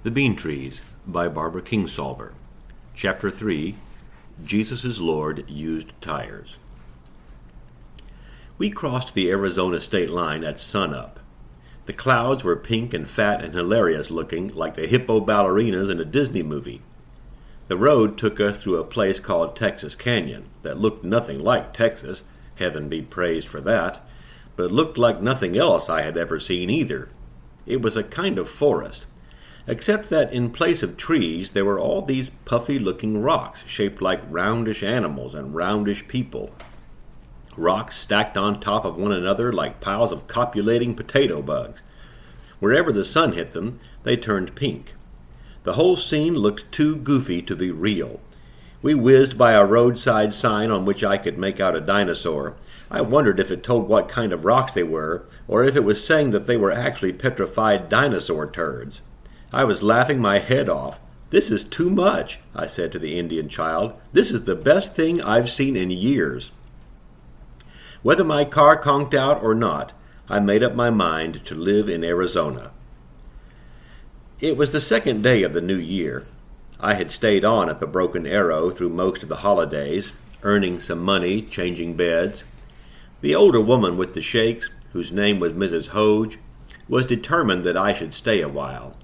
The Bean Trees by Barbara Kingsolver. Chapter 3, Jesus is Lord Used Tires. We crossed the Arizona state line at sunup. The clouds were pink and fat and hilarious looking, like the hippo ballerinas in a Disney movie. The road took us through a place called Texas Canyon that looked nothing like Texas, heaven be praised for that, but looked like nothing else I had ever seen either. It was a kind of forest, except that in place of trees there were all these puffy-looking rocks shaped like roundish animals and roundish people. Rocks stacked on top of one another like piles of copulating potato bugs. Wherever the sun hit them, they turned pink. The whole scene looked too goofy to be real. We whizzed by a roadside sign on which I could make out a dinosaur. I wondered if it told what kind of rocks they were, or if it was saying that they were actually petrified dinosaur turds. I was laughing my head off. "This is too much," I said to the Indian child. "This is the best thing I've seen in years." Whether my car conked out or not, I made up my mind to live in Arizona. It was the second day of the new year. I had stayed on at the Broken Arrow through most of the holidays, earning some money, changing beds. The older woman with the shakes, whose name was Mrs. Hoge, was determined that I should stay a while.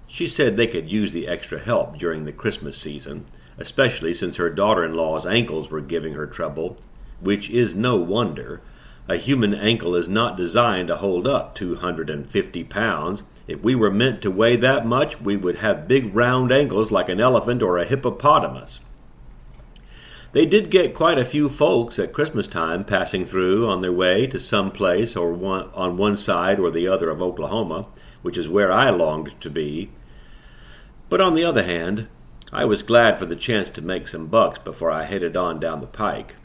She said they could use the extra help during the Christmas season, especially since her daughter-in-law's ankles were giving her trouble, which is no wonder. A human ankle is not designed to hold up 250 pounds. If we were meant to weigh that much, we would have big round ankles like an elephant or a hippopotamus. They did get quite a few folks at Christmas time passing through on their way to some place or on one side or the other of Oklahoma, which is where I longed to be. But on the other hand, I was glad for the chance to make some bucks before I headed on down the pike.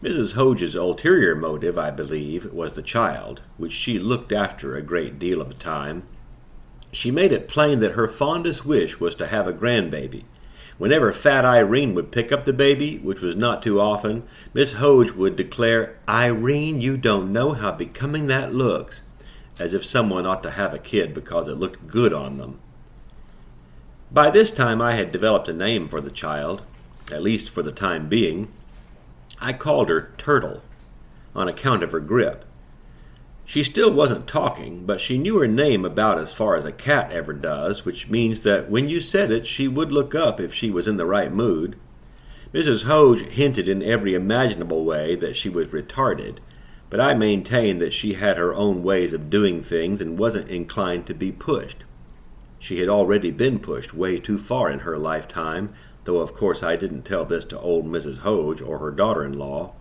Mrs. Hoge's ulterior motive, I believe, was the child, which she looked after a great deal of the time. She made it plain that her fondest wish was to have a grandbaby. Whenever Fat Irene would pick up the baby, which was not too often, Miss Hoge would declare, "Irene, you don't know how becoming that looks," as if someone ought to have a kid because it looked good on them. By this time I had developed a name for the child, at least for the time being. I called her Turtle, on account of her grip. She still wasn't talking, but she knew her name about as far as a cat ever does, which means that when you said it, she would look up if she was in the right mood. Mrs. Hoge hinted in every imaginable way that she was retarded, but I maintained that she had her own ways of doing things and wasn't inclined to be pushed. She had already been pushed way too far in her lifetime, though of course I didn't tell this to old Mrs. Hoge or her daughter-in-law.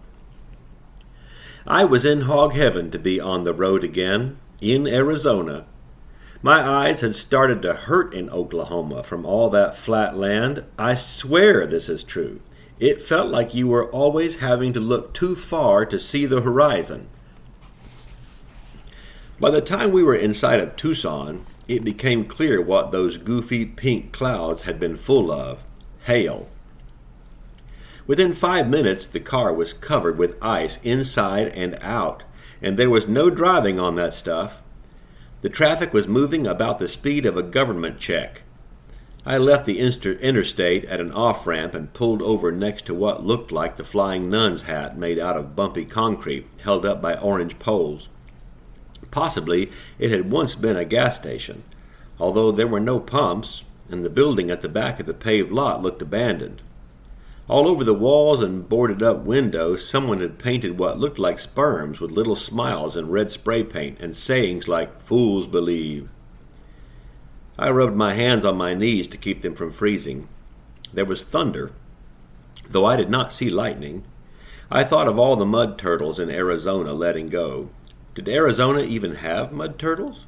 I was in hog heaven to be on the road again, in Arizona. My eyes had started to hurt in Oklahoma from all that flat land. I swear this is true. It felt like you were always having to look too far to see the horizon. By the time we were inside of Tucson, it became clear what those goofy pink clouds had been full of: hail. Within 5 minutes, the car was covered with ice inside and out, and there was no driving on that stuff. The traffic was moving about the speed of a government check. I left the interstate at an off-ramp and pulled over next to what looked like the Flying Nun's hat made out of bumpy concrete, held up by orange poles. Possibly it had once been a gas station, although there were no pumps, and the building at the back of the paved lot looked abandoned. All over the walls and boarded-up windows, someone had painted what looked like sperms with little smiles in red spray paint and sayings like, "Fools believe." I rubbed my hands on my knees to keep them from freezing. There was thunder, though I did not see lightning. I thought of all the mud turtles in Arizona letting go. Did Arizona even have mud turtles?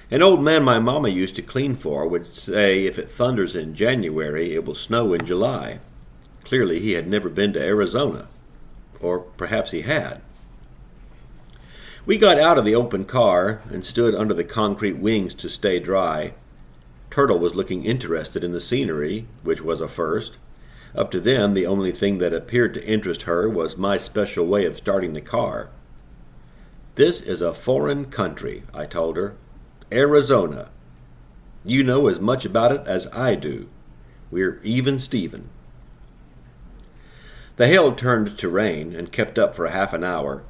An old man my mama used to clean for would say if it thunders in January, it will snow in July. Clearly he had never been to Arizona. Or perhaps he had. We got out of the open car and stood under the concrete wings to stay dry. Turtle was looking interested in the scenery, which was a first. Up to then, the only thing that appeared to interest her was my special way of starting the car. "This is a foreign country," I told her. "Arizona." You know as much about it as I do. We're even Steven. The hail turned to rain and kept up for half an hour.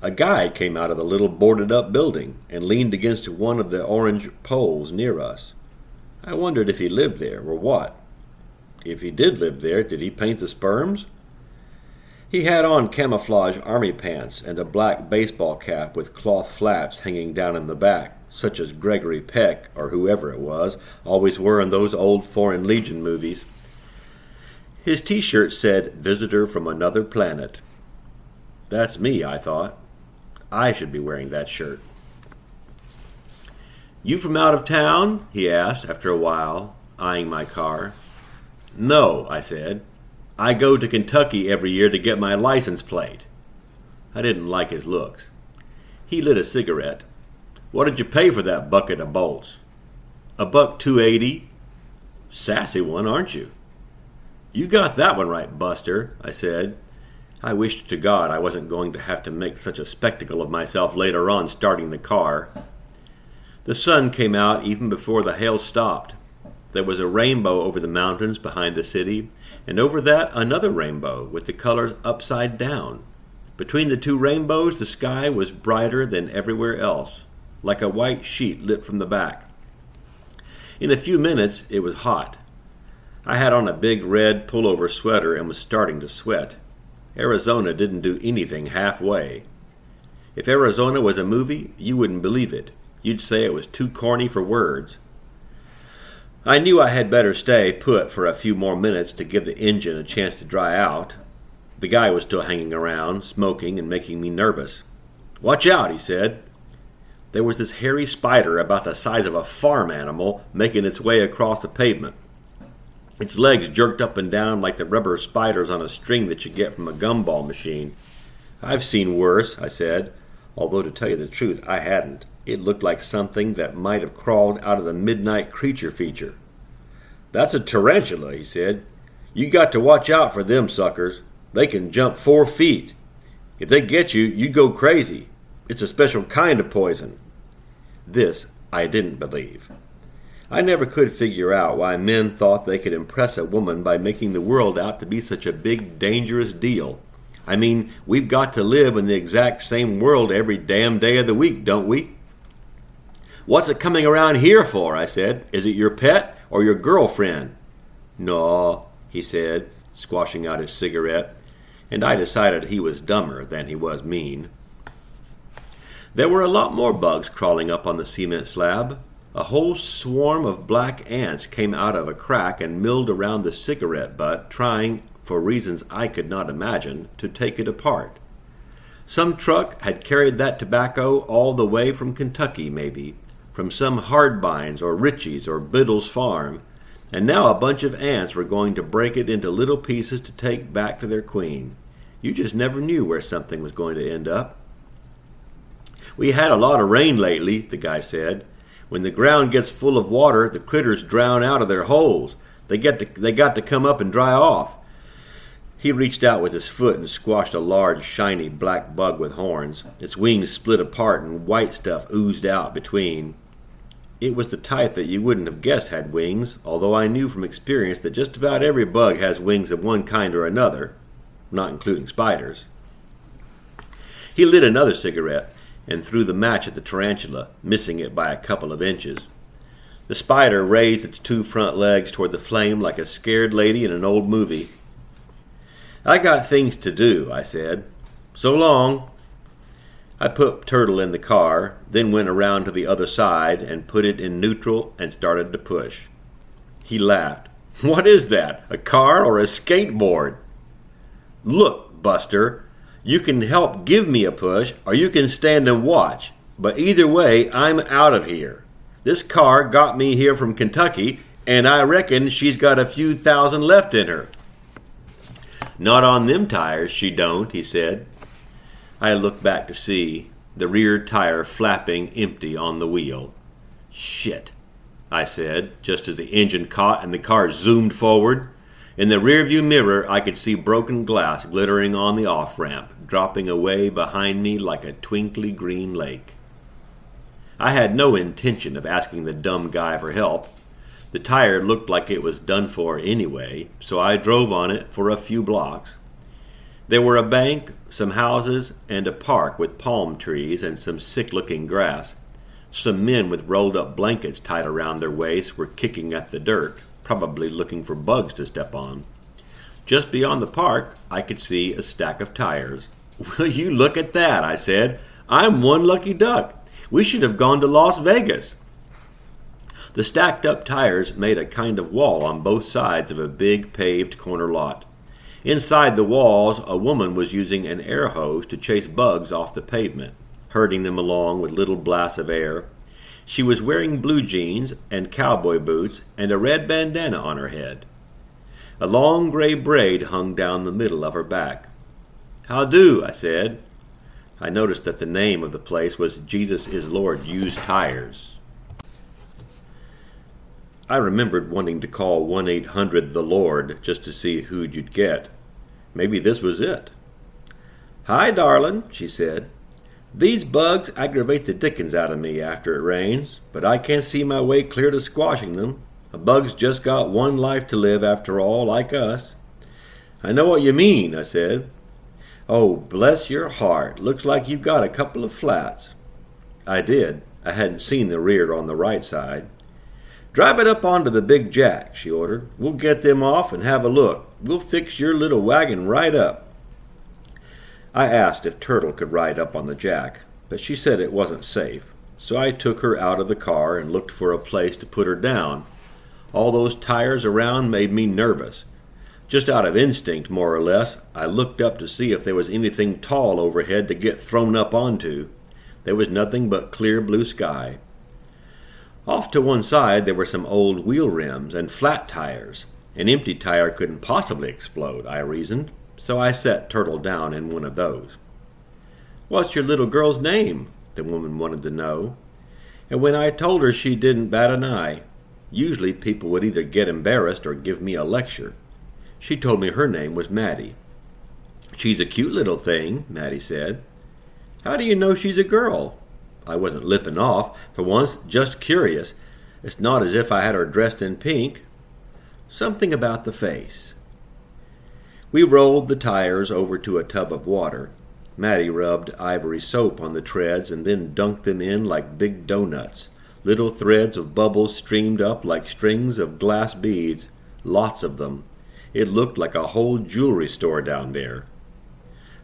A guy came out of the little boarded-up building and leaned against one of the orange poles near us. I wondered if he lived there or what. If he did live there, did he paint the sperms? He had on camouflage army pants and a black baseball cap with cloth flaps hanging down in the back, such as Gregory Peck, or whoever it was, always wore in those old Foreign Legion movies. His t-shirt said, "Visitor from another planet." That's me, I thought. I should be wearing that shirt. "You from out of town?" he asked after a while, eyeing my car. "No," I said. "I go to Kentucky every year to get my license plate." I didn't like his looks. He lit a cigarette. "What did you pay for that bucket of bolts?" $1.280. Sassy one, aren't you?" "You got that one right, Buster," I said. I wished to God I wasn't going to have to make such a spectacle of myself later on starting the car. The sun came out even before the hail stopped. There was a rainbow over the mountains behind the city, and over that another rainbow with the colors upside down. Between the two rainbows the sky was brighter than everywhere else, like a white sheet lit from the back. In a few minutes it was hot. I had on a big red pullover sweater and was starting to sweat. Arizona didn't do anything halfway. If Arizona was a movie, you wouldn't believe it. You'd say it was too corny for words. I knew I had better stay put for a few more minutes to give the engine a chance to dry out. The guy was still hanging around, smoking and making me nervous. "Watch out," he said. There was this hairy spider about the size of a farm animal making its way across the pavement. Its legs jerked up and down like the rubber spiders on a string that you get from a gumball machine. "I've seen worse," I said, although to tell you the truth, I hadn't. It looked like something that might have crawled out of the Midnight Creature feature. "That's a tarantula," he said. "You got to watch out for them suckers. They can jump 4 feet. If they get you, you go crazy. It's a special kind of poison." This I didn't believe. I never could figure out why men thought they could impress a woman by making the world out to be such a big, dangerous deal. I mean, we've got to live in the exact same world every damn day of the week, don't we? "What's it coming around here for?" I said. "Is it your pet or your girlfriend?" "No," he said, squashing out his cigarette, and I decided he was dumber than he was mean. There were a lot more bugs crawling up on the cement slab. A whole swarm of black ants came out of a crack and milled around the cigarette butt, trying, for reasons I could not imagine, to take it apart. Some truck had carried that tobacco all the way from Kentucky, maybe, from some Hardbines or Ritchie's or Biddle's farm, and now a bunch of ants were going to break it into little pieces to take back to their queen. You just never knew where something was going to end up. "We had a lot of rain lately," the guy said. "When the ground gets full of water, the critters drown out of their holes. They got to come up and dry off." He reached out with his foot and squashed a large, shiny black bug with horns. Its wings split apart and white stuff oozed out between. It was the type that you wouldn't have guessed had wings, although I knew from experience that just about every bug has wings of one kind or another, not including spiders. He lit another cigarette and threw the match at the tarantula, missing it by a couple of inches. The spider raised its 2 front legs toward the flame like a scared lady in an old movie. "I got things to do," I said. "So long." I put Turtle in the car, then went around to the other side and put it in neutral and started to push. He laughed. "What is that, a car or a skateboard?" "Look, Buster, you can help give me a push, or you can stand and watch. But either way, I'm out of here. This car got me here from Kentucky, and I reckon she's got a few thousand left in her." "Not on them tires, she don't," he said. I looked back to see the rear tire flapping empty on the wheel. "Shit," I said, just as the engine caught and the car zoomed forward. In the rearview mirror, I could see broken glass glittering on the off-ramp, dropping away behind me like a twinkly green lake. I had no intention of asking the dumb guy for help. The tire looked like it was done for anyway, so I drove on it for a few blocks. There were a bank, some houses, and a park with palm trees and some sick-looking grass. Some men with rolled-up blankets tied around their waists were kicking at the dirt, probably looking for bugs to step on. Just beyond the park, I could see a stack of tires. "Will you look at that?" I said. "I'm one lucky duck. We should have gone to Las Vegas." The stacked-up tires made a kind of wall on both sides of a big paved corner lot. Inside the walls, a woman was using an air hose to chase bugs off the pavement, herding them along with little blasts of air. She was wearing blue jeans and cowboy boots and a red bandana on her head. A long gray braid hung down the middle of her back. "How do?" I said. I noticed that the name of the place was Jesus is Lord Used Tires. I remembered wanting to call 1-800-THE-LORD just to see who you'd get. Maybe this was it. "Hi, darling," she said. "These bugs aggravate the dickens out of me after it rains, but I can't see my way clear to squashing them. A bug's just got one life to live after all, like us." "I know what you mean," I said. "Oh, bless your heart. Looks like you've got a couple of flats." I did. I hadn't seen the rear on the right side. "Drive it up onto the big jack," she ordered. "We'll get them off and have a look. We'll fix your little wagon right up." I asked if Turtle could ride up on the jack, but she said it wasn't safe, so I took her out of the car and looked for a place to put her down. All those tires around made me nervous. Just out of instinct, more or less, I looked up to see if there was anything tall overhead to get thrown up onto. There was nothing but clear blue sky. Off to one side there were some old wheel rims and flat tires. An empty tire couldn't possibly explode, I reasoned, so I set Turtle down in one of those. "What's your little girl's name?" the woman wanted to know. And when I told her, she didn't bat an eye. Usually people would either get embarrassed or give me a lecture. She told me her name was Maddy. "She's a cute little thing," Maddy said. "How do you know she's a girl?" I wasn't lipping off, for once, just curious. It's not as if I had her dressed in pink. Something about the face. We rolled the tires over to a tub of water. Maddy rubbed ivory soap on the treads and then dunked them in like big doughnuts. Little threads of bubbles streamed up like strings of glass beads, lots of them. It looked like a whole jewelry store down there.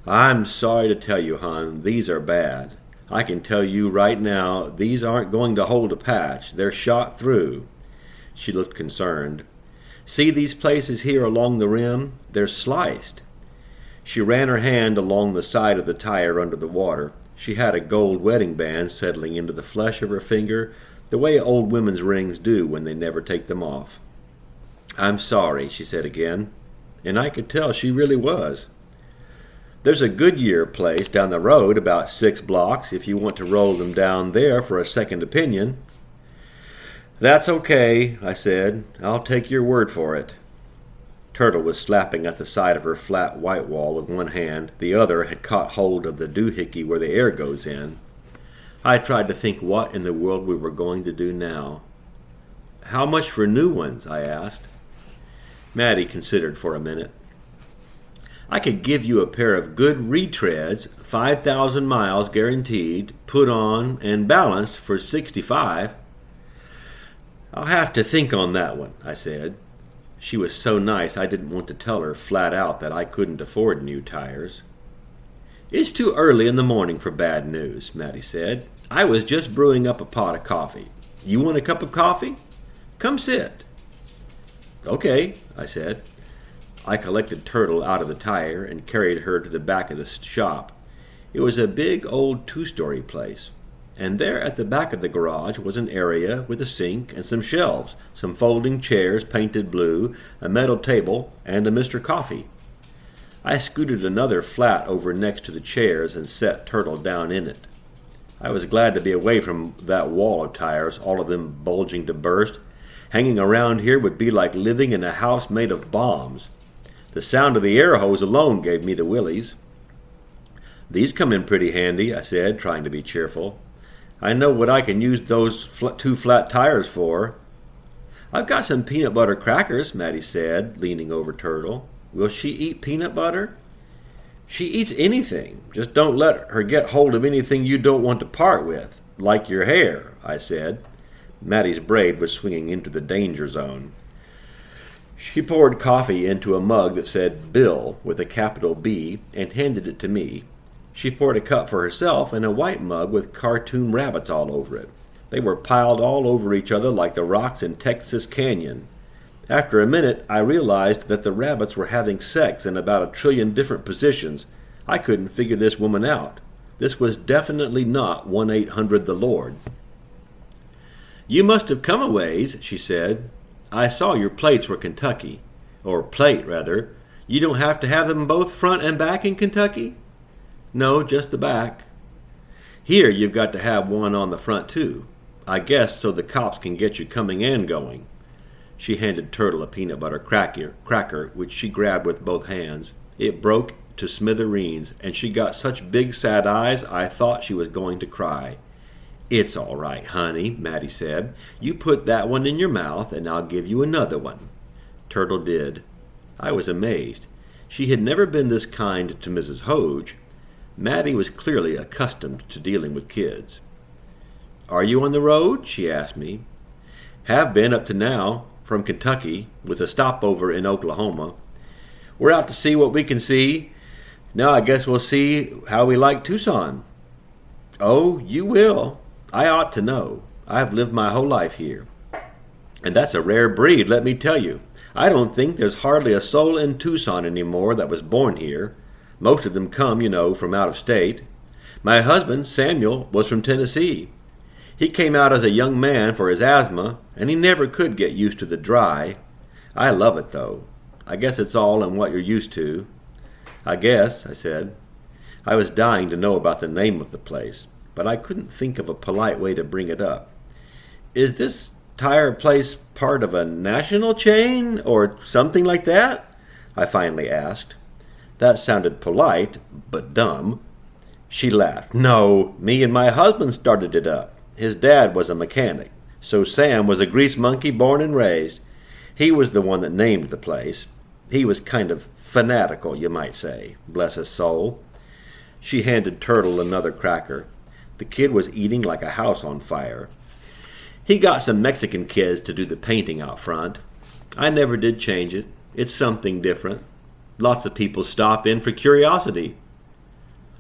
"I'm sorry to tell you, hon, these are bad. I can tell you right now, these aren't going to hold a patch. They're shot through." She looked concerned. "See these places here along the rim? They're sliced." She ran her hand along the side of the tire under the water. She had a gold wedding band settling into the flesh of her finger, the way old women's rings do when they never take them off. "I'm sorry," she said again, and I could tell she really was. "There's a Goodyear place down the road about 6 blocks if you want to roll them down there for a second opinion." "That's okay," I said. "I'll take your word for it." Turtle was slapping at the side of her flat white wall with one hand. The other had caught hold of the doohickey where the air goes in. I tried to think what in the world we were going to do now. "How much for new ones?" I asked. Maddy considered for a minute. "I could give you a pair of good retreads, 5,000 miles guaranteed, put on and balanced for 65. "I'll have to think on that one," I said. She was so nice I didn't want to tell her flat out that I couldn't afford new tires. "It's too early in the morning for bad news," Maddy said. "I was just brewing up a pot of coffee. You want a cup of coffee? Come sit." "Okay," I said. I collected Turtle out of the tire and carried her to the back of the shop. It was a big old 2-story place, and there at the back of the garage was an area with a sink and some shelves, some folding chairs painted blue, a metal table, and a Mr. Coffee. I scooted another flat over next to the chairs and set Turtle down in it. I was glad to be away from that wall of tires, all of them bulging to burst. Hanging around here would be like living in a house made of bombs. The sound of the air hose alone gave me the willies. "These come in pretty handy," I said, trying to be cheerful. I know what I can use those two flat tires for." "I've got some peanut butter crackers," Maddy said, leaning over Turtle. "Will she eat peanut butter?" "She eats anything. Just don't let her get hold of anything you don't want to part with, like your hair," I said. Maddy's braid was swinging into the danger zone. She poured coffee into a mug that said Bill with a capital B and handed it to me. She poured a cup for herself in a white mug with cartoon rabbits all over it. They were piled all over each other like the rocks in Texas Canyon. After a minute, I realized that the rabbits were having sex in about 1 trillion different positions. I couldn't figure this woman out. This was definitely not 1-800-THE-LORD. "You must have come a ways," she said. "I saw your plates were Kentucky. Or plate, rather. You don't have to have them both front and back in Kentucky?" "No, just the back." "Here you've got to have one on the front, too. I guess so the cops can get you coming and going." She handed Turtle a peanut butter cracker, which she grabbed with both hands. It broke to smithereens, and she got such big sad eyes I thought she was going to cry. "It's all right, honey," Maddy said. "You put that one in your mouth, and I'll give you another one." Turtle did. I was amazed. She had never been this kind to Mrs. Hoge. Maddy was clearly accustomed to dealing with kids. "Are you on the road?" she asked me. "Have been up to now, from Kentucky, with a stopover in Oklahoma. We're out to see what we can see. Now I guess we'll see how we like Tucson." "Oh, you will. I ought to know. I've lived my whole life here. And that's a rare breed, let me tell you. I don't think there's hardly a soul in Tucson anymore that was born here. Most of them come, from out of state. My husband, Samuel, was from Tennessee. He came out as a young man for his asthma, and he never could get used to the dry. I love it, though. I guess it's all in what you're used to." "I guess," I said. I was dying to know about the name of the place, but I couldn't think of a polite way to bring it up. "Is this tire place part of a national chain, or something like that?" I finally asked. That sounded polite, but dumb. She laughed. "No, me and my husband started it up. His dad was a mechanic, so Sam was a grease monkey born and raised. He was the one that named the place. He was kind of fanatical, you might say, bless his soul." She handed Turtle another cracker. The kid was eating like a house on fire. "He got some Mexican kids to do the painting out front. I never did change it. It's something different. Lots of people stop in for curiosity.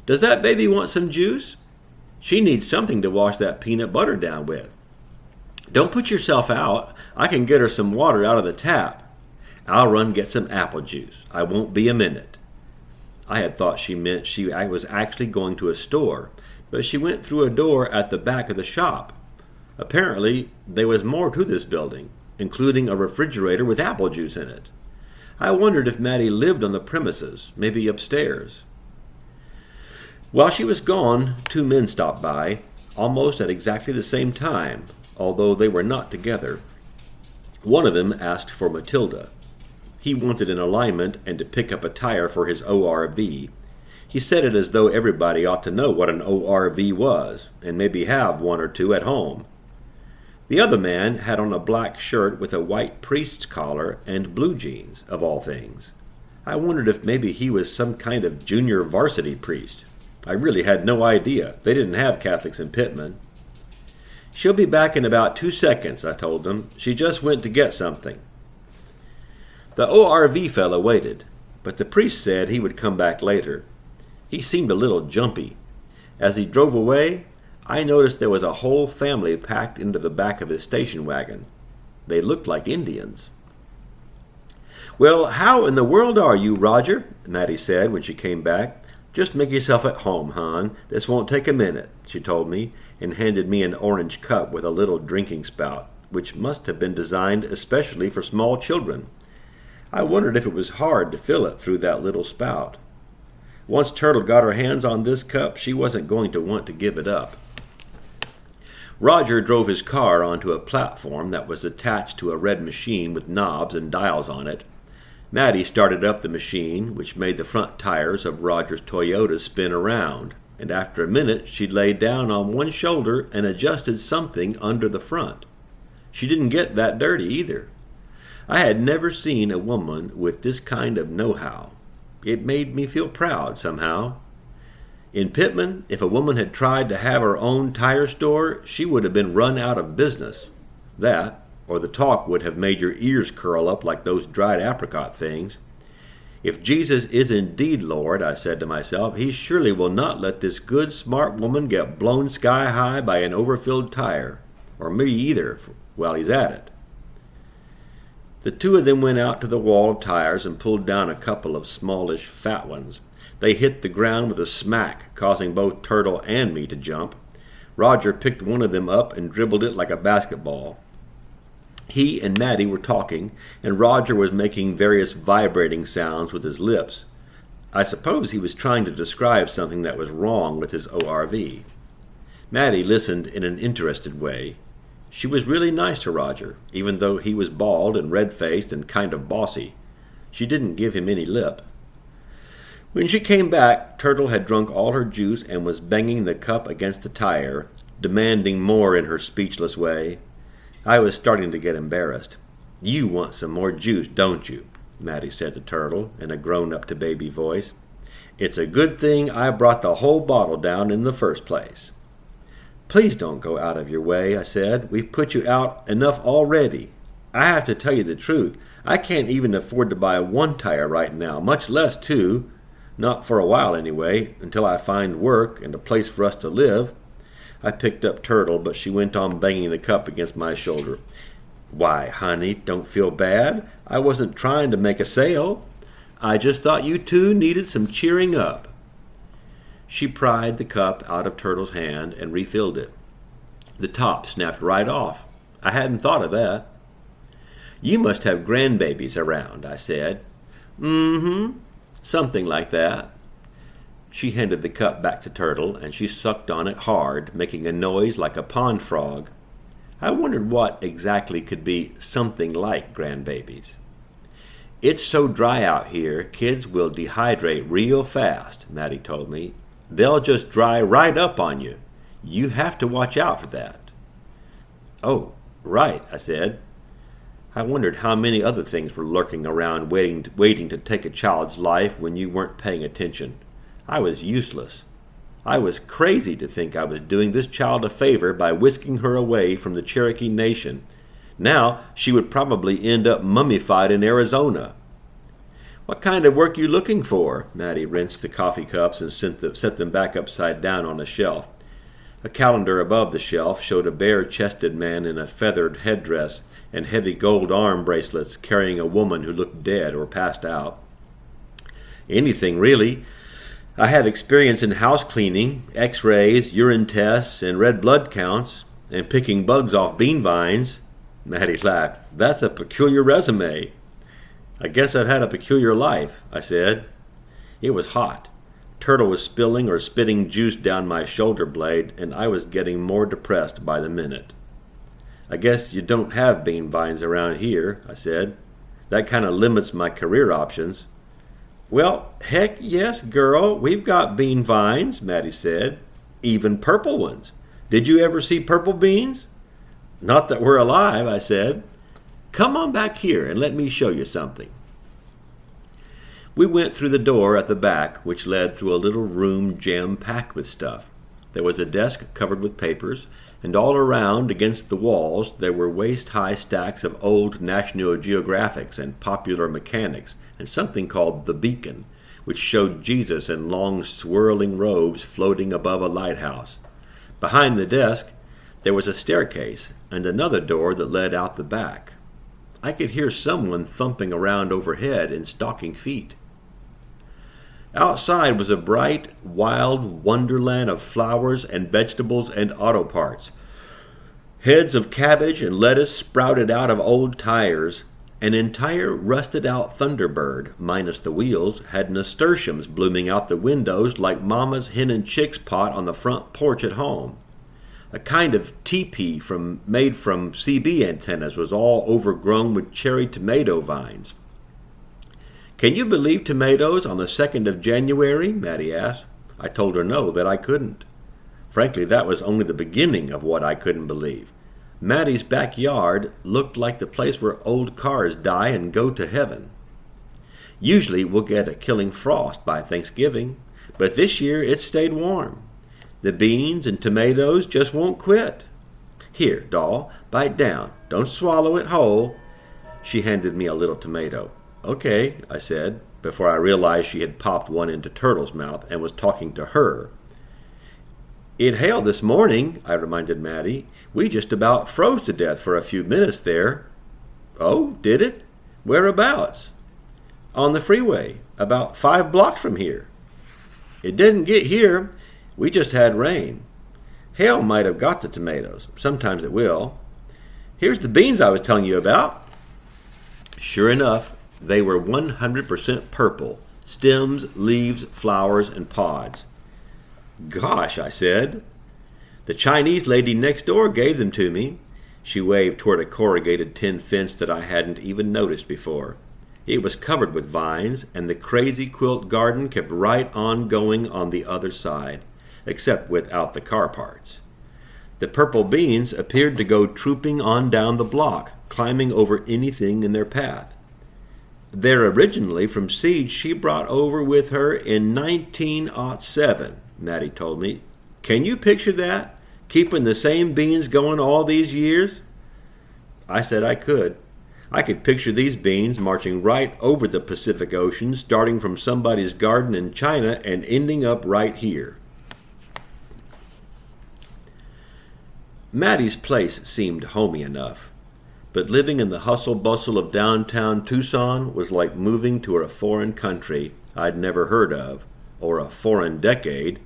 Does that baby want some juice? She needs something to wash that peanut butter down with. Don't put yourself out. I can get her some water out of the tap. I'll run get some apple juice. I won't be a minute." I had thought she meant I was actually going to a store, but she went through a door at the back of the shop. Apparently, there was more to this building, including a refrigerator with apple juice in it. I wondered if Maddy lived on the premises, maybe upstairs. While she was gone, 2 men stopped by, almost at exactly the same time, although they were not together. One of them asked for Matilda. He wanted an alignment and to pick up a tire for his ORV. He said it as though everybody ought to know what an ORV was, and maybe have 1 or 2 at home. The other man had on a black shirt with a white priest's collar and blue jeans, of all things. I wondered if maybe he was some kind of junior varsity priest. I really had no idea. They didn't have Catholics in Pittman. "She'll be back in about 2 seconds, I told him. "She just went to get something." The ORV fellow waited, but the priest said he would come back later. He seemed a little jumpy. As he drove away, I noticed there was a whole family packed into the back of his station wagon. They looked like Indians. "Well, how in the world are you, Roger?" Maddy said when she came back. "Just make yourself at home, hon. This won't take a minute," she told me, and handed me an orange cup with a little drinking spout, which must have been designed especially for small children. I wondered if it was hard to fill it through that little spout. Once Turtle got her hands on this cup, she wasn't going to want to give it up. Roger drove his car onto a platform that was attached to a red machine with knobs and dials on it. Maddy started up the machine, which made the front tires of Roger's Toyota spin around, and after a minute she laid down on one shoulder and adjusted something under the front. She didn't get that dirty either. I had never seen a woman with this kind of know-how. It made me feel proud somehow. In Pittman, if a woman had tried to have her own tire store, she would have been run out of business. That, or the talk would have made your ears curl up like those dried apricot things. If Jesus is indeed Lord, I said to myself, he surely will not let this good, smart woman get blown sky high by an overfilled tire, or me either, while he's at it. The two of them went out to the wall of tires and pulled down a couple of smallish fat ones. They hit the ground with a smack, causing both Turtle and me to jump. Roger picked one of them up and dribbled it like a basketball. He and Maddy were talking, and Roger was making various vibrating sounds with his lips. I suppose he was trying to describe something that was wrong with his ORV. Maddy listened in an interested way. She was really nice to Roger, even though he was bald and red-faced and kind of bossy. She didn't give him any lip. When she came back, Turtle had drunk all her juice and was banging the cup against the tire, demanding more in her speechless way. I was starting to get embarrassed. "You want some more juice, don't you?" Maddy said to Turtle in a grown-up-to-baby voice. "It's a good thing I brought the whole bottle down in the first place." "Please don't go out of your way," I said. "We've put you out enough already. I have to tell you the truth. I can't even afford to buy one tire right now, much less two. Not for a while anyway, until I find work and a place for us to live." I picked up Turtle, but she went on banging the cup against my shoulder. "Why, honey, don't feel bad. I wasn't trying to make a sale. I just thought you two needed some cheering up." She pried the cup out of Turtle's hand and refilled it. The top snapped right off. I hadn't thought of that. "You must have grandbabies around," I said. "Mm-hmm, something like that." She handed the cup back to Turtle, and she sucked on it hard, making a noise like a pond frog. I wondered what exactly could be something like grandbabies. "It's so dry out here, kids will dehydrate real fast," Maddy told me. "They'll just dry right up on you. You have to watch out for that." "Oh, right," I said. I wondered how many other things were lurking around waiting to take a child's life when you weren't paying attention. I was useless. I was crazy to think I was doing this child a favor by whisking her away from the Cherokee Nation. Now she would probably end up mummified in Arizona. "What kind of work you looking for?" Maddy rinsed the coffee cups and set them back upside down on a shelf. A calendar above the shelf showed a bare-chested man in a feathered headdress and heavy gold arm bracelets carrying a woman who looked dead or passed out. "Anything, really. I have experience in house cleaning, x-rays, urine tests, and red blood counts, and picking bugs off bean vines." Maddy laughed. "That's a peculiar resume." "I guess I've had a peculiar life," I said. It was hot. Turtle was spilling or spitting juice down my shoulder blade, and I was getting more depressed by the minute. "I guess you don't have bean vines around here," I said. "That kind of limits my career options." "Well, heck yes, girl, we've got bean vines," Maddy said. "Even purple ones. Did you ever see purple beans?" "Not that we're alive," I said. "Come on back here and let me show you something." We went through the door at the back, which led through a little room jam-packed with stuff. There was a desk covered with papers, and all around, against the walls, there were waist-high stacks of old National Geographics and Popular Mechanics, and something called The Beacon, which showed Jesus in long swirling robes floating above a lighthouse. Behind the desk, there was a staircase and another door that led out the back. I could hear someone thumping around overhead in stocking feet. Outside was a bright, wild wonderland of flowers and vegetables and auto parts. Heads of cabbage and lettuce sprouted out of old tires. An entire rusted-out Thunderbird, minus the wheels, had nasturtiums blooming out the windows like Mama's hen and chicks pot on the front porch at home. A kind of teepee made from CB antennas was all overgrown with cherry tomato vines. "Can you believe tomatoes on the 2nd of January?" Maddy asked. I told her no, that I couldn't. Frankly, that was only the beginning of what I couldn't believe. Maddy's backyard looked like the place where old cars die and go to heaven. Usually we'll get a killing frost by Thanksgiving, but this year it stayed warm. The beans and tomatoes just won't quit. Here, doll, bite down. Don't swallow it whole. She handed me a little tomato. Okay, I said, before I realized she had popped one into Turtle's mouth and was talking to her. It hailed this morning, I reminded Maddy. We just about froze to death for a few minutes there. Oh, did it? Whereabouts? On the freeway, about 5 blocks from here. It didn't get here. We just had rain. Hail might have got the tomatoes. Sometimes it will. Here's the beans I was telling you about. Sure enough, they were 100% purple. Stems, leaves, flowers, and pods. Gosh, I said. The Chinese lady next door gave them to me. She waved toward a corrugated tin fence that I hadn't even noticed before. It was covered with vines, and the crazy quilt garden kept right on going on the other side, except without the car parts. The purple beans appeared to go trooping on down the block, climbing over anything in their path. They're originally from seeds she brought over with her in 1907, Maddy told me. Can you picture that? Keeping the same beans going all these years? I said I could. I could picture these beans marching right over the Pacific Ocean, starting from somebody's garden in China and ending up right here. Maddy's place seemed homey enough, but living in the hustle-bustle of downtown Tucson was like moving to a foreign country I'd never heard of, or a foreign decade.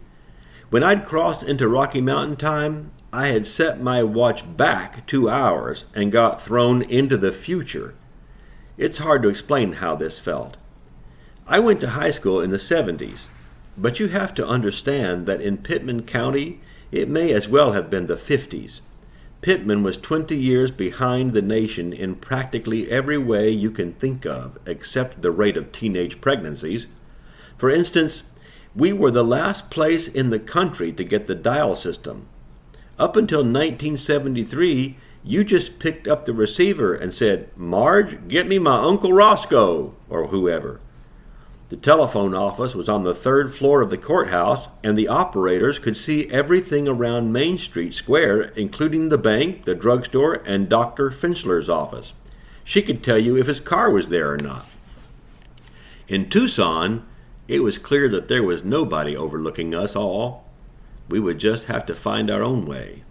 When I'd crossed into Rocky Mountain time, I had set my watch back 2 hours and got thrown into the future. It's hard to explain how this felt. I went to high school in the 70s, but you have to understand that in Pittman County, it may as well have been the 50s. Pittman was 20 years behind the nation in practically every way you can think of, except the rate of teenage pregnancies. For instance, we were the last place in the country to get the dial system. Up until 1973, you just picked up the receiver and said, "Marge, get me my Uncle Roscoe," or whoever. The telephone office was on the 3rd floor of the courthouse, and the operators could see everything around Main Street Square, including the bank, the drugstore, and Dr. Finchler's office. She could tell you if his car was there or not. In Tucson, it was clear that there was nobody overlooking us all. We would just have to find our own way.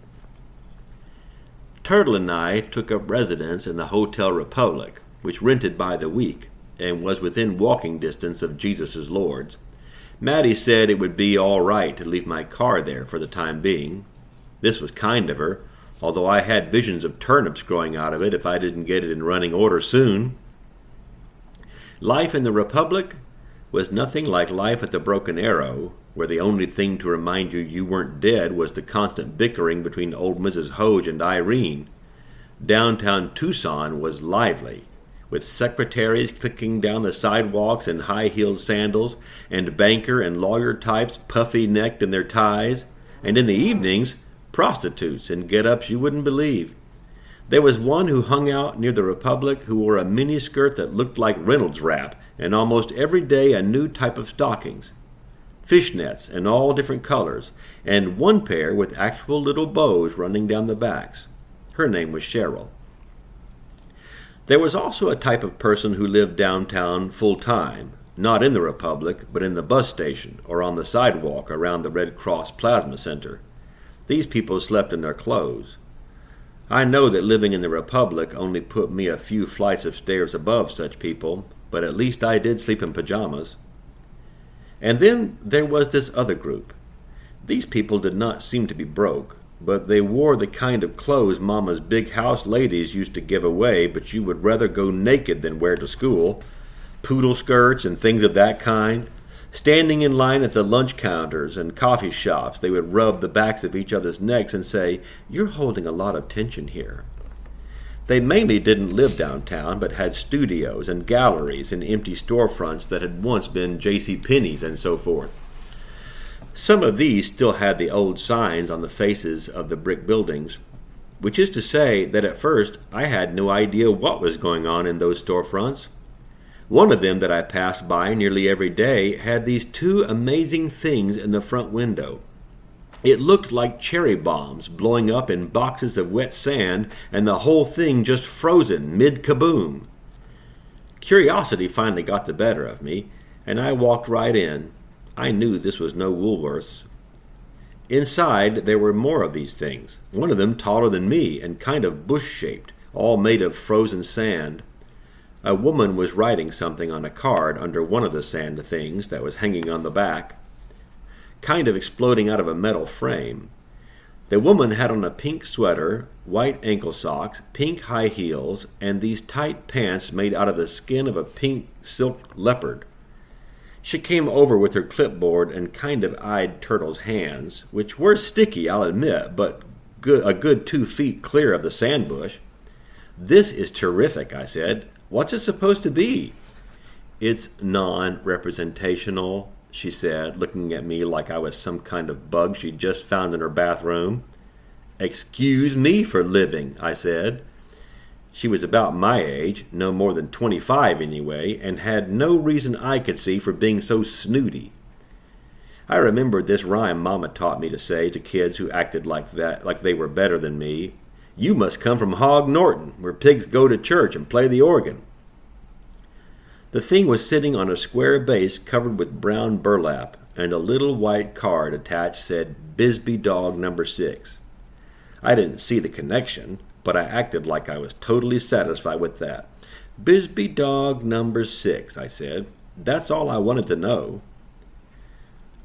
Turtle and I took up residence in the Hotel Republic, which rented by the week and was within walking distance of Jesus' Lord's. Maddy said it would be all right to leave my car there for the time being. This was kind of her, although I had visions of turnips growing out of it if I didn't get it in running order soon. Life in the Republic was nothing like life at the Broken Arrow, where the only thing to remind you weren't dead was the constant bickering between old Mrs. Hoge and Irene. Downtown Tucson was lively, with secretaries clicking down the sidewalks in high-heeled sandals, and banker and lawyer types puffy-necked in their ties, and in the evenings, prostitutes in get-ups you wouldn't believe. There was one who hung out near the Republic who wore a miniskirt that looked like Reynolds wrap, and almost every day a new type of stockings. Fishnets in all different colors, and one pair with actual little bows running down the backs. Her name was Cheryl. There was also a type of person who lived downtown full-time, not in the Republic, but in the bus station or on the sidewalk around the Red Cross Plasma Center. These people slept in their clothes. I know that living in the Republic only put me a few flights of stairs above such people, but at least I did sleep in pajamas. And then there was this other group. These people did not seem to be broke, but they wore the kind of clothes Mama's big house ladies used to give away, but you would rather go naked than wear to school. Poodle skirts and things of that kind. Standing in line at the lunch counters and coffee shops, they would rub the backs of each other's necks and say, "You're holding a lot of tension here." They mainly didn't live downtown, but had studios and galleries and empty storefronts that had once been J.C. Penney's and so forth. Some of these still had the old signs on the faces of the brick buildings, which is to say that at first I had no idea what was going on in those storefronts. One of them that I passed by nearly every day had these two amazing things in the front window. It looked like cherry bombs blowing up in boxes of wet sand, and the whole thing just frozen mid-kaboom. Curiosity finally got the better of me, and I walked right in. I knew this was no Woolworth's. Inside there were more of these things, one of them taller than me and kind of bush-shaped, all made of frozen sand. A woman was writing something on a card under one of the sand things that was hanging on the back, kind of exploding out of a metal frame. The woman had on a pink sweater, white ankle socks, pink high heels, and these tight pants made out of the skin of a pink silk leopard. She came over with her clipboard and kind of eyed Turtle's hands, which were sticky, I'll admit, but a good 2 feet clear of the sand bush. "This is terrific," I said. "What's it supposed to be?" "It's non-representational," she said, looking at me like I was some kind of bug she'd just found in her bathroom. "Excuse me for living," I said. She was about my age, no more than 25 anyway, and had no reason I could see for being so snooty. I remembered this rhyme Mama taught me to say to kids who acted like that, like they were better than me. "You must come from Hog Norton, where pigs go to church and play the organ." The thing was sitting on a square base covered with brown burlap, and a little white card attached said Bisbee Dog No. 6. I didn't see the connection, but I acted like I was totally satisfied with that. "Bisbee Dog No. 6, I said. "That's all I wanted to know."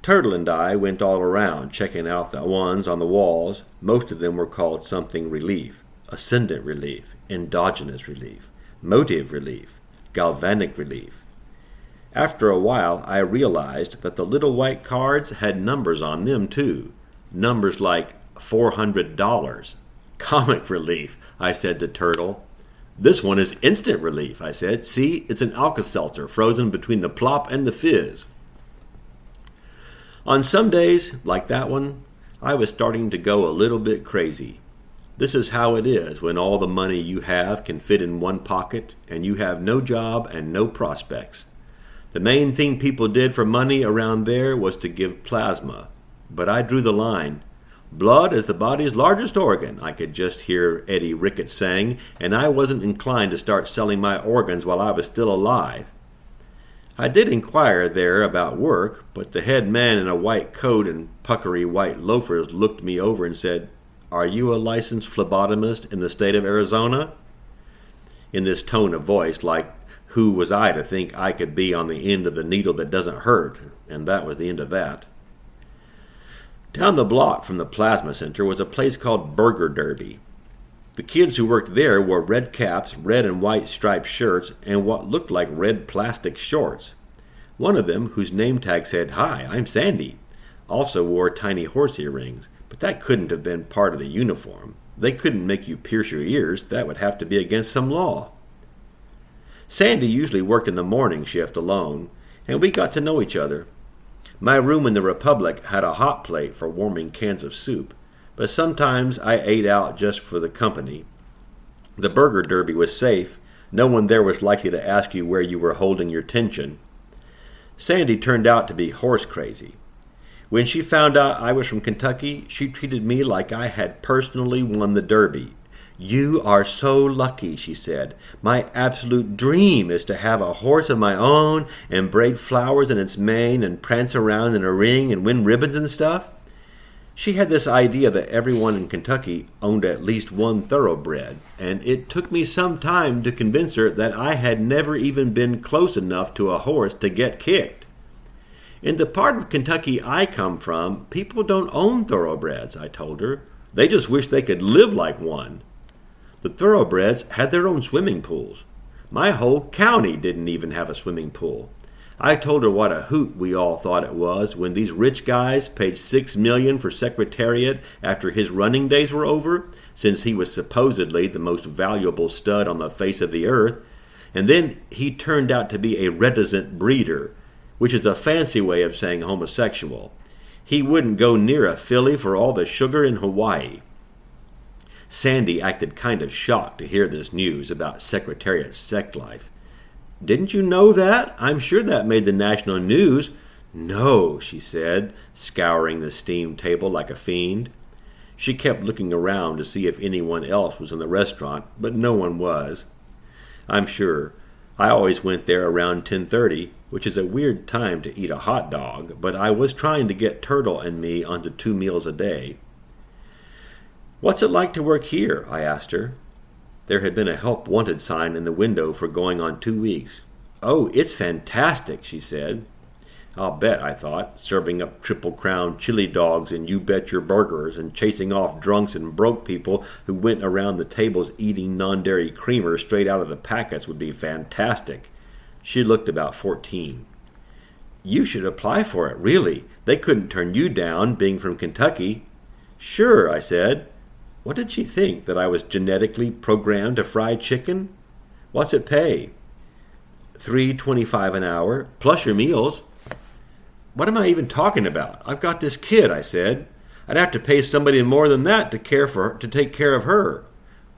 Turtle and I went all around, checking out the ones on the walls. Most of them were called something relief: ascendant relief, endogenous relief, motive relief, galvanic relief. After a while, I realized that the little white cards had numbers on them, too. Numbers like $400. "Comic relief," I said to Turtle. "This one is instant relief," I said. "See, it's an Alka-Seltzer frozen between the plop and the fizz." On some days, like that one, I was starting to go a little bit crazy. This is how it is when all the money you have can fit in one pocket and you have no job and no prospects. The main thing people did for money around there was to give plasma, but I drew the line. "Blood is the body's largest organ," I could just hear Eddie Ricketts saying, and I wasn't inclined to start selling my organs while I was still alive. I did inquire there about work, but the head man in a white coat and puckery white loafers looked me over and said, "Are you a licensed phlebotomist in the state of Arizona?" In this tone of voice, like who was I to think I could be on the end of the needle that doesn't hurt, and that was the end of that. Down the block from the plasma center was a place called Burger Derby. The kids who worked there wore red caps, red and white striped shirts, and what looked like red plastic shorts. One of them, whose name tag said, "Hi, I'm Sandy," also wore tiny horse earrings, but that couldn't have been part of the uniform. They couldn't make you pierce your ears. That would have to be against some law. Sandy usually worked in the morning shift alone, and we got to know each other. My room in the Republic had a hot plate for warming cans of soup, but sometimes I ate out just for the company. The Burger Derby was safe. No one there was likely to ask you where you were holding your tension. Sandy turned out to be horse crazy. When she found out I was from Kentucky, she treated me like I had personally won the Derby. "You are so lucky," she said. "My absolute dream is to have a horse of my own and braid flowers in its mane and prance around in a ring and win ribbons and stuff." She had this idea that everyone in Kentucky owned at least one thoroughbred, and it took me some time to convince her that I had never even been close enough to a horse to get kicked. "In the part of Kentucky I come from, people don't own thoroughbreds," I told her. "They just wish they could live like one." The thoroughbreds had their own swimming pools. My whole county didn't even have a swimming pool. I told her what a hoot we all thought it was when these rich guys paid $6 million for Secretariat after his running days were over, since he was supposedly the most valuable stud on the face of the earth, and then he turned out to be a reticent breeder, which is a fancy way of saying homosexual. He wouldn't go near a filly for all the sugar in Hawaii. Sandy acted kind of shocked to hear this news about Secretariat's sex life. Didn't you know that? I'm sure that made the national news. No, she said, scouring the steam table like a fiend. She kept looking around to see if anyone else was in the restaurant, but no one was. I'm sure. I always went there around 10:30, which is a weird time to eat a hot dog, but I was trying to get Turtle and me onto 2 meals a day. What's it like to work here? I asked her. There had been a help wanted sign in the window for going on 2 weeks. Oh, it's fantastic, she said. I'll bet, I thought, serving up Triple Crown chili dogs and You Bet Your burgers and chasing off drunks and broke people who went around the tables eating non-dairy creamer straight out of the packets would be fantastic. She looked about 14. You should apply for it, really. They couldn't turn you down, being from Kentucky. Sure, I said. What did she think, that I was genetically programmed to fry chicken? What's it pay? $3.25 an hour, plus your meals. What am I even talking about? I've got this kid, I said. I'd have to pay somebody more than that to take care of her.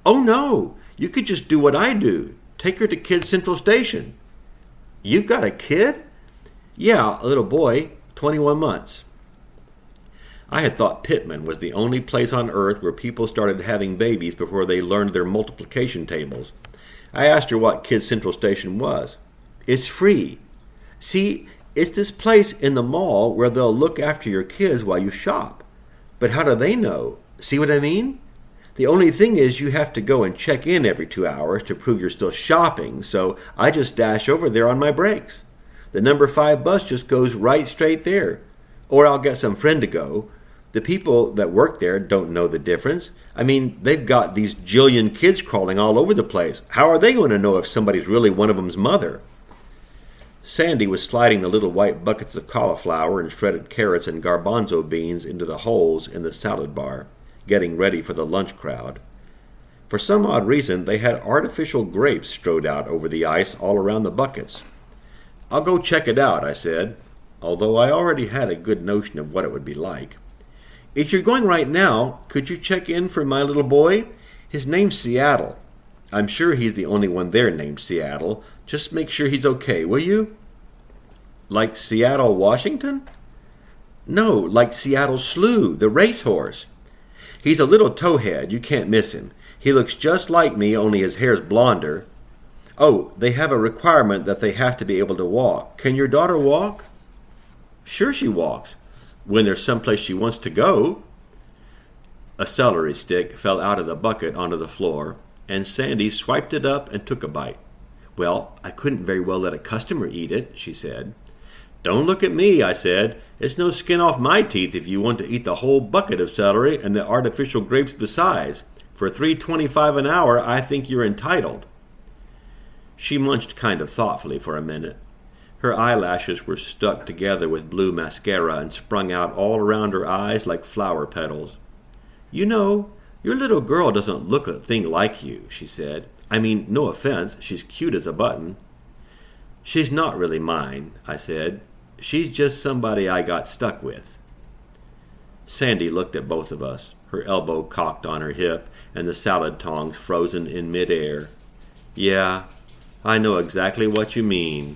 Oh, no, you could just do what I do. Take her to Kids Central Station. You've got a kid? Yeah, a little boy, 21 months. I had thought Pittman was the only place on earth where people started having babies before they learned their multiplication tables. I asked her what Kids Central Station was. It's free. See, it's this place in the mall where they'll look after your kids while you shop. But how do they know? See what I mean? The only thing is you have to go and check in every 2 hours to prove you're still shopping, so I just dash over there on my breaks. The number 5 bus just goes right straight there. Or I'll get some friend to go. The people that work there don't know the difference. I mean, they've got these jillion kids crawling all over the place. How are they going to know if somebody's really one of them's mother? Sandy was sliding the little white buckets of cauliflower and shredded carrots and garbanzo beans into the holes in the salad bar, getting ready for the lunch crowd. For some odd reason, they had artificial grapes strewed out over the ice all around the buckets. I'll go check it out, I said, although I already had a good notion of what it would be like. If you're going right now, could you check in for my little boy? His name's Seattle. I'm sure he's the only one there named Seattle. Just make sure he's okay, will you? Like Seattle, Washington? No, like Seattle Slew, the racehorse. He's a little towhead. You can't miss him. He looks just like me, only his hair's blonder. Oh, they have a requirement that they have to be able to walk. Can your daughter walk? Sure she walks. When there's someplace she wants to go. A celery stick fell out of the bucket onto the floor, and Sandy swiped it up and took a bite. Well, I couldn't very well let a customer eat it, she said. Don't look at me, I said. It's no skin off my teeth if you want to eat the whole bucket of celery and the artificial grapes besides. For $3.25 an hour, I think you're entitled. She munched kind of thoughtfully for a minute. Her eyelashes were stuck together with blue mascara and sprung out all around her eyes like flower petals. You know, your little girl doesn't look a thing like you, she said. I mean, no offense, she's cute as a button. She's not really mine, I said. She's just somebody I got stuck with. Sandy looked at both of us, her elbow cocked on her hip and the salad tongs frozen in midair. Yeah, I know exactly what you mean.